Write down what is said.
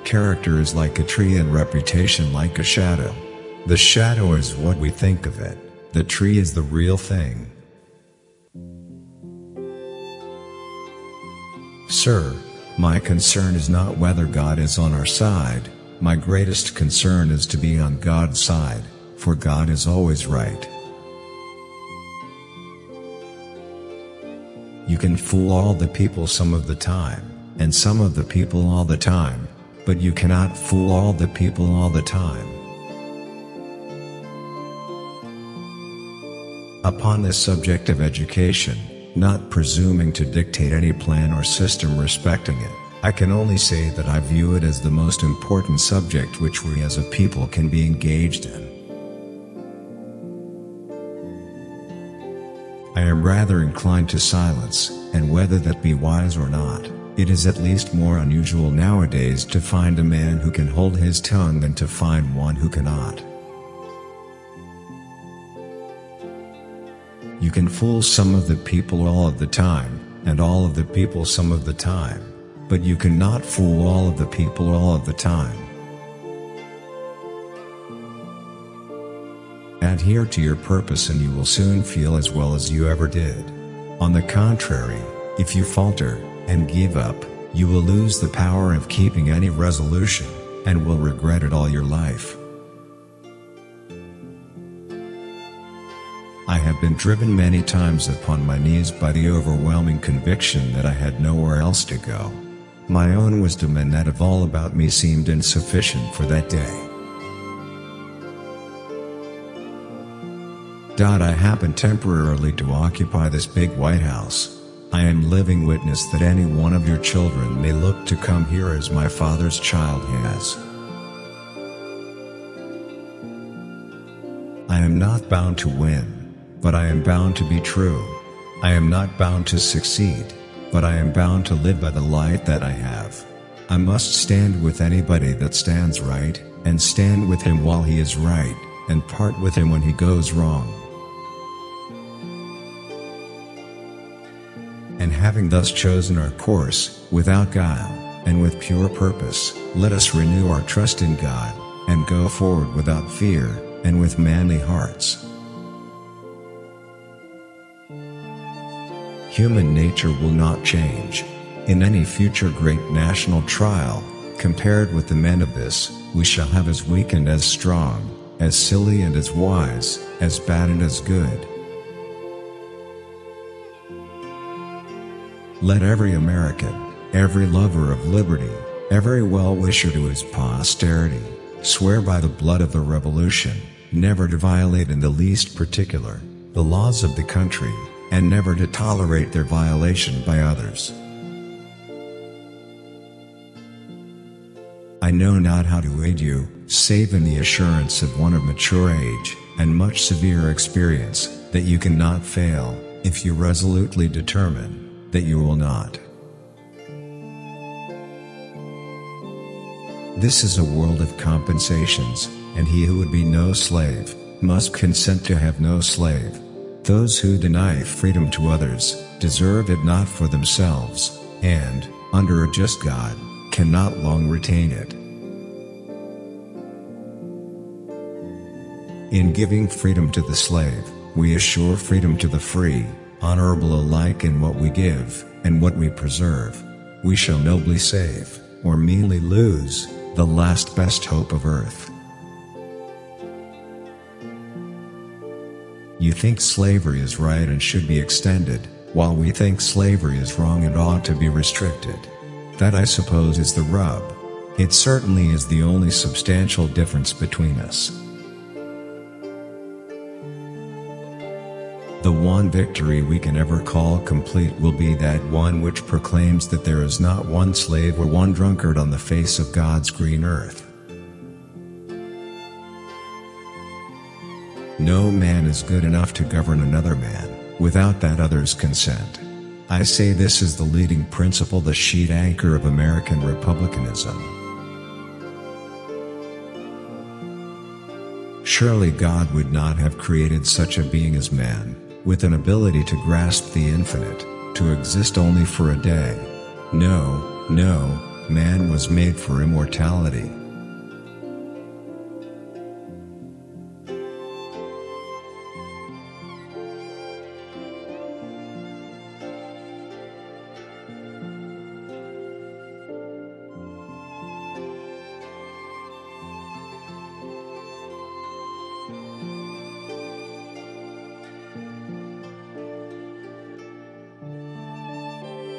Character is like a tree and reputation like a shadow. The shadow is what we think of it. The tree is the real thing. Sir, my concern is not whether God is on our side. My greatest concern is to be on God's side, for God is always right. You can fool all the people some of the time, and some of the people all the time, but you cannot fool all the people all the time. Upon this subject of education, not presuming to dictate any plan or system respecting it, I can only say that I view it as the most important subject which we as a people can be engaged in. I am rather inclined to silence, and whether that be wise or not, it is at least more unusual nowadays to find a man who can hold his tongue than to find one who cannot. You can fool some of the people all of the time, and all of the people some of the time, but you cannot fool all of the people all of the time. Adhere to your purpose and you will soon feel as well as you ever did. On the contrary, if you falter, and give up, you will lose the power of keeping any resolution, and will regret it all your life. I have been driven many times upon my knees by the overwhelming conviction that I had nowhere else to go. My own wisdom and that of all about me seemed insufficient for that day. I happened temporarily to occupy this big White House. I am living witness that any one of your children may look to come here as my father's child has. I am not bound to win, but I am bound to be true. I am not bound to succeed, but I am bound to live by the light that I have. I must stand with anybody that stands right, and stand with him while he is right, and part with him when he goes wrong. And having thus chosen our course, without guile, and with pure purpose, let us renew our trust in God, and go forward without fear, and with manly hearts. Human nature will not change. In any future great national trial, compared with the men of this, we shall have as weak and as strong, as silly and as wise, as bad and as good. Let every American, every lover of liberty, every well-wisher to his posterity, swear by the blood of the Revolution, never to violate in the least particular, the laws of the country, and never to tolerate their violation by others. I know not how to aid you, save in the assurance of one of mature age, and much severe experience, that you cannot fail, if you resolutely determine that you will not. This is a world of compensations, and he who would be no slave, must consent to have no slave. Those who deny freedom to others, deserve it not for themselves, and, under a just God, cannot long retain it. In giving freedom to the slave, we assure freedom to the free, honorable alike in what we give, and what we preserve. We shall nobly save, or meanly lose, the last best hope of earth. You think slavery is right and should be extended, while we think slavery is wrong and ought to be restricted. That, I suppose, is the rub. It certainly is the only substantial difference between us. The one victory we can ever call complete will be that one which proclaims that there is not one slave or one drunkard on the face of God's green earth. No man is good enough to govern another man, without that other's consent. I say this is the leading principle, the sheet anchor of American republicanism. Surely God would not have created such a being as man, with an ability to grasp the infinite, to exist only for a day. No, no, Man was made for immortality.